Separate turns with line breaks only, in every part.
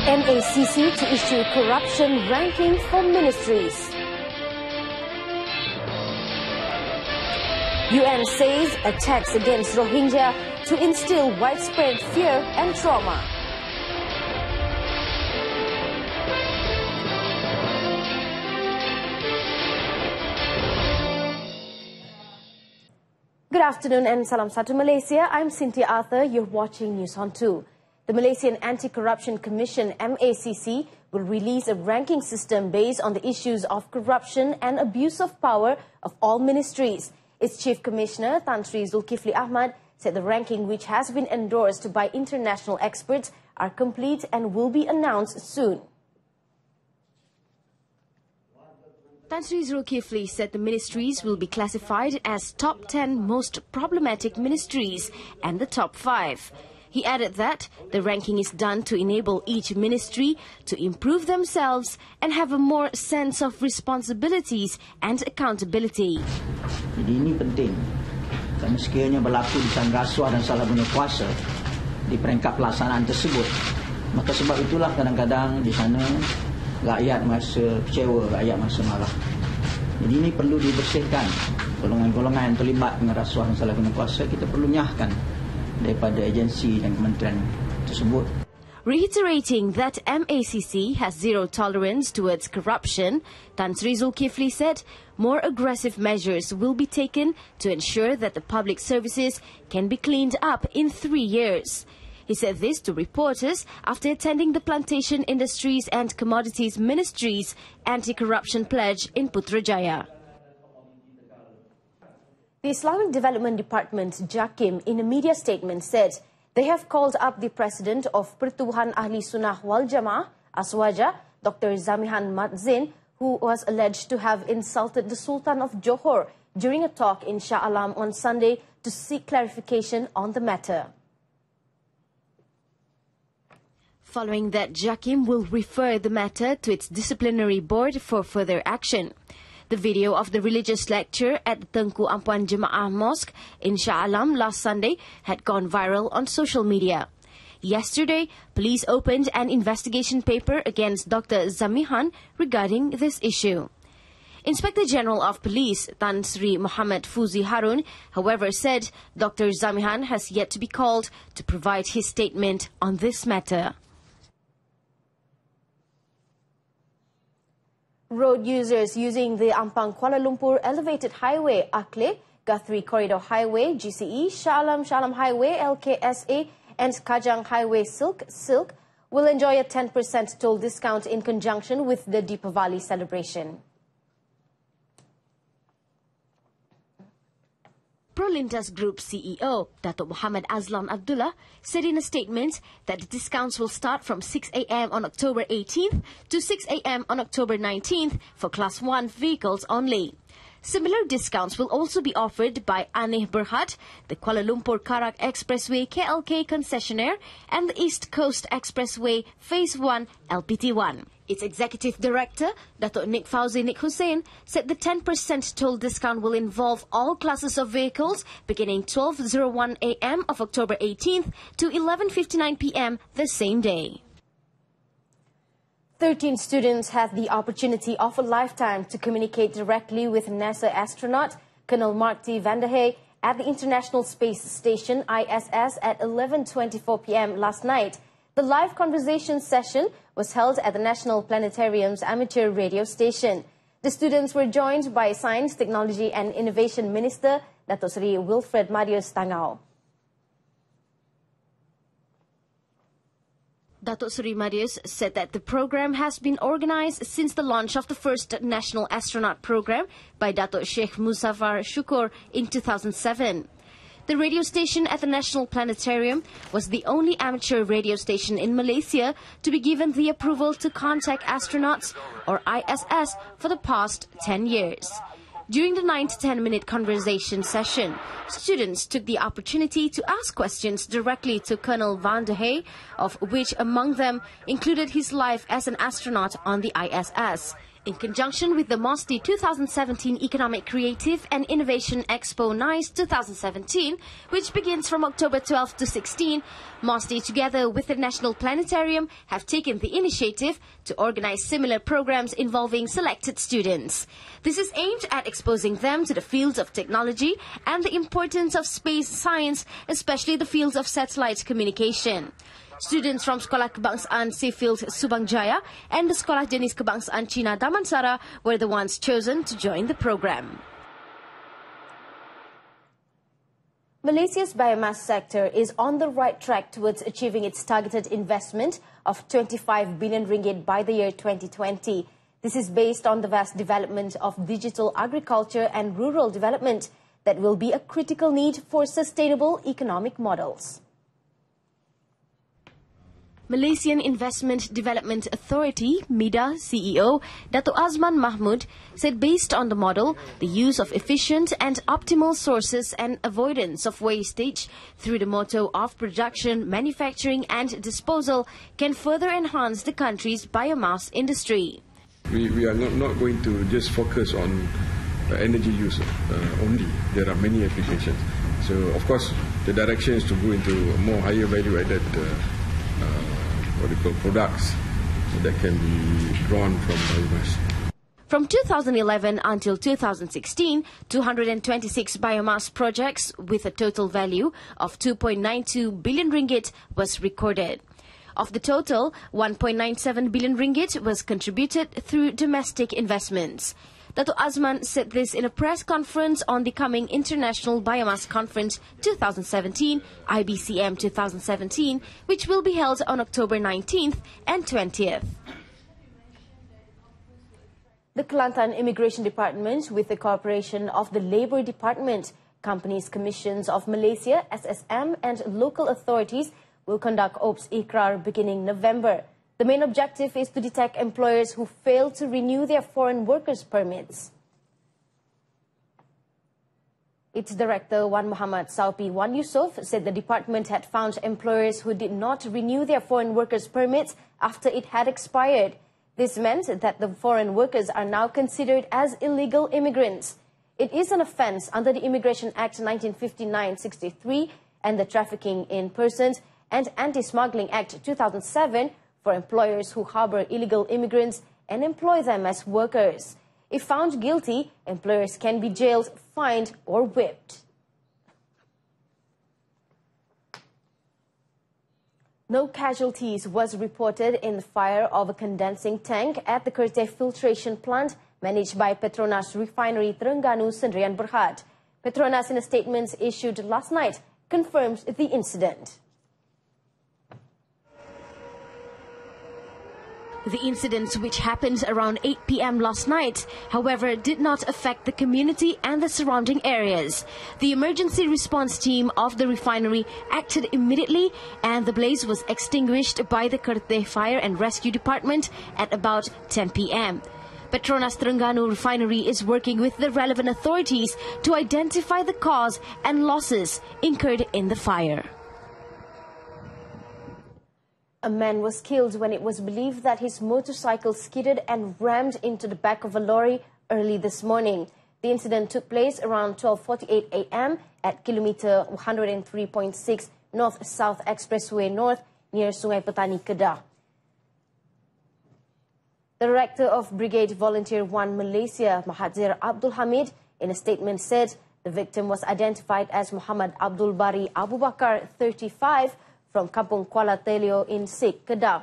MACC to issue corruption ranking for ministries. UN says attacks against Rohingya to instill widespread fear and trauma. Good afternoon and salam satu Malaysia. I'm Cynthia Arthur. You're watching News on 2. The Malaysian Anti-Corruption Commission, MACC, will release a ranking system based on the issues of corruption and abuse of power of all ministries. Its Chief Commissioner, Tan Sri Zulkifli Ahmad, said the ranking, which has been endorsed by international experts, are complete and will be announced soon. Tan Sri Zulkifli said the ministries will be classified as top 10 most problematic ministries and the top 5. He added that the ranking is done to enable each ministry to improve themselves and have a more sense of responsibilities and accountability.
Jadi ini penting kerana sekiranya berlaku disan rasuah dan salah guna kuasa di peringkat pelaksanaan tersebut, maka sebab itulah kadang-kadang di sana rakyat merasa kecewa, rakyat merasa marah. Jadi ini perlu dibersihkan. Golongan-golongan yang terlibat dengan rasuah dan salah guna kuasa kita perlu nyahkan daripada agensi dan kementerian tersebut.
Reiterating that MACC has zero tolerance towards corruption, Tan Sri Zulkifli said more aggressive measures will be taken to ensure that the public services can be cleaned up in 3 years. He said this to reporters after attending the Plantation Industries and Commodities Ministry's anti-corruption pledge in Putrajaya. The Islamic Development Department, JAKIM, in a media statement said they have called up the President of Pertubuhan Ahli Sunnah Wal Jamaah, Aswaja, Dr. Zamihan Madzin, who was alleged to have insulted the Sultan of Johor during a talk in Shah Alam on Sunday to seek clarification on the matter. Following that, JAKIM will refer the matter to its disciplinary board for further action. The video of the religious lecture at the Tengku Ampuan Jemaah Mosque in Shah Alam last Sunday had gone viral on social media. Yesterday, police opened an investigation paper against Dr. Zamihan regarding this issue. Inspector General of Police Tan Sri Muhammad Fuzi Harun, however, said Dr. Zamihan has yet to be called to provide his statement on this matter. Road users using the Ampang-Kuala Lumpur Elevated Highway, AKLE, Guthrie Corridor Highway, GCE, Shah Alam Highway, LKSA, and Kajang Highway, Silk, will enjoy a 10% toll discount in conjunction with the Deepavali celebration. Prolintas Group CEO, Datuk Muhammad Azlan Abdullah, said in a statement that the discounts will start from 6 a.m. on October 18th to 6 a.m. on October 19th for Class 1 vehicles only. Similar discounts will also be offered by Aneh Berhad, the Kuala Lumpur Karak Expressway KLK concessionaire, and the East Coast Expressway Phase 1 LPT1. Its executive director, Datuk Nik Fauzi Nik Hussein, said the 10% toll discount will involve all classes of vehicles beginning 12:01 a.m. of October 18th to 11:59 p.m. the same day. 13 students had the opportunity of a lifetime to communicate directly with NASA astronaut Colonel Mark T. Vanderhey at the International Space Station ISS at 11:24 p.m. last night. The live conversation session was held at the National Planetarium's amateur radio station. The students were joined by Science, Technology and Innovation Minister Datuk Seri Wilfred Madius Tangau. Datuk Seri Madius said that the program has been organized since the launch of the first National Astronaut Program by Datuk Sheikh Muzaffar Shukur in 2007. The radio station at the National Planetarium was the only amateur radio station in Malaysia to be given the approval to contact astronauts, or ISS, for the past 10 years. During the 9 to 10-minute conversation session, students took the opportunity to ask questions directly to Colonel Vanderhey, of which among them included his life as an astronaut on the ISS. In conjunction with the MOSTI 2017 Economic Creative and Innovation Expo NICE 2017, which begins from October 12 to 16, MOSTI together with the National Planetarium have taken the initiative to organize similar programs involving selected students. This is aimed at exposing them to the fields of technology and the importance of space science, especially the fields of satellite communication. Students from Sekolah Kebangsaan Seafield Subang Jaya and the Sekolah Jenis Kebangsaan Cina Damansara were the ones chosen to join the program. Malaysia's biomass sector is on the right track towards achieving its targeted investment of 25 billion ringgit by the year 2020. This is based on the vast development of digital agriculture and rural development that will be a critical need for sustainable economic models. Malaysian Investment Development Authority, MIDA CEO, Dato' Azman Mahmud, said based on the model, the use of efficient and optimal sources and avoidance of wastage through the motto of production, manufacturing and disposal can further enhance the country's biomass industry.
We are not going to just focus on energy use only. There are many applications. So, of course, the direction is to go into more higher value-added products that can be drawn from biomass.
From 2011 until 2016, 226 biomass projects with a total value of 2.92 billion ringgit was recorded. Of the total, 1.97 billion ringgit was contributed through domestic investments. Dato' Azman said this in a press conference on the coming International Biomass Conference 2017, IBCM 2017, which will be held on October 19th and 20th. The Kelantan Immigration Department, with the cooperation of the Labour Department, Companies Commissions of Malaysia, SSM, and local authorities, will conduct OPS Ikrar beginning November. The main objective is to detect employers who fail to renew their foreign workers' permits. Its director, Wan Muhammad Saupi Wan Yusof, said the department had found employers who did not renew their foreign workers' permits after it had expired. This meant that the foreign workers are now considered as illegal immigrants. It is an offence under the Immigration Act 1959-63 and the Trafficking in Persons and Anti-Smuggling Act 2007 for employers who harbour illegal immigrants and employ them as workers. If found guilty, employers can be jailed, fined or whipped. No casualties was reported in the fire of a condensing tank at the Kerteh filtration plant managed by Petronas Refinery Terengganu Sendirian Berhad. Petronas, in a statement issued last night, confirmed the incident. The incident, which happened around 8 p.m. last night, however, did not affect the community and the surrounding areas. The emergency response team of the refinery acted immediately and the blaze was extinguished by the Kerteh Fire and Rescue Department at about 10 p.m. Petronas Terengganu Refinery is working with the relevant authorities to identify the cause and losses incurred in the fire. A man was killed when it was believed that his motorcycle skidded and rammed into the back of a lorry early this morning. The incident took place around 12:48 a.m. at kilometer 103.6 North-South Expressway North near Sungai Petani, Kedah. The Director of Brigade Volunteer 1 Malaysia, Mahathir Abdul Hamid, in a statement said the victim was identified as Muhammad Abdul Bari Abu Bakar, 35, from Kampung Kuala Telio in Sik, Kedah.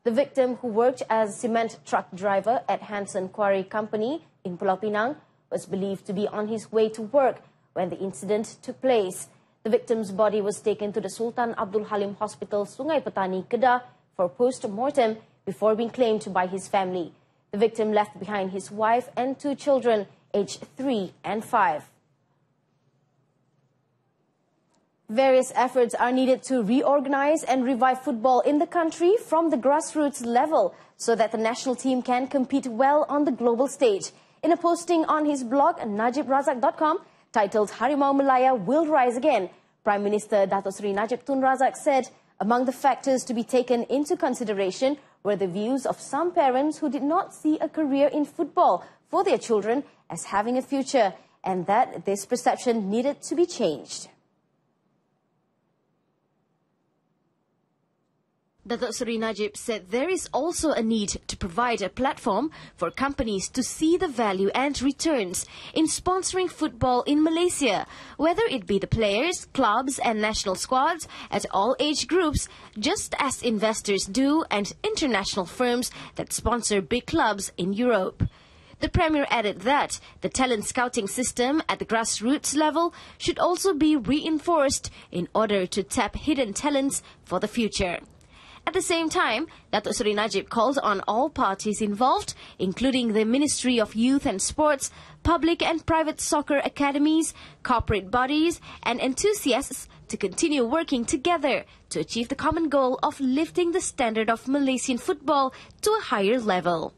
The victim, who worked as a cement truck driver at Hanson Quarry Company in Pulau Pinang, was believed to be on his way to work when the incident took place. The victim's body was taken to the Sultan Abdul Halim Hospital, Sungai Petani, Kedah, for post-mortem before being claimed by his family. The victim left behind his wife and 2 children, aged 3 and 5. Various efforts are needed to reorganize and revive football in the country from the grassroots level so that the national team can compete well on the global stage. In a posting on his blog, NajibRazak.com, titled Harimau Malaya Will Rise Again, Prime Minister Dato' Sri Najib Tun Razak said, Among the factors to be taken into consideration were the views of some parents who did not see a career in football for their children as having a future, and that this perception needed to be changed. Datuk Seri Najib said there is also a need to provide a platform for companies to see the value and returns in sponsoring football in Malaysia, whether it be the players, clubs and national squads at all age groups, just as investors do and international firms that sponsor big clubs in Europe. The Premier added that the talent scouting system at the grassroots level should also be reinforced in order to tap hidden talents for the future. At the same time, Datuk Seri Najib called on all parties involved, including the Ministry of Youth and Sports, public and private soccer academies, corporate bodies and enthusiasts to continue working together to achieve the common goal of lifting the standard of Malaysian football to a higher level.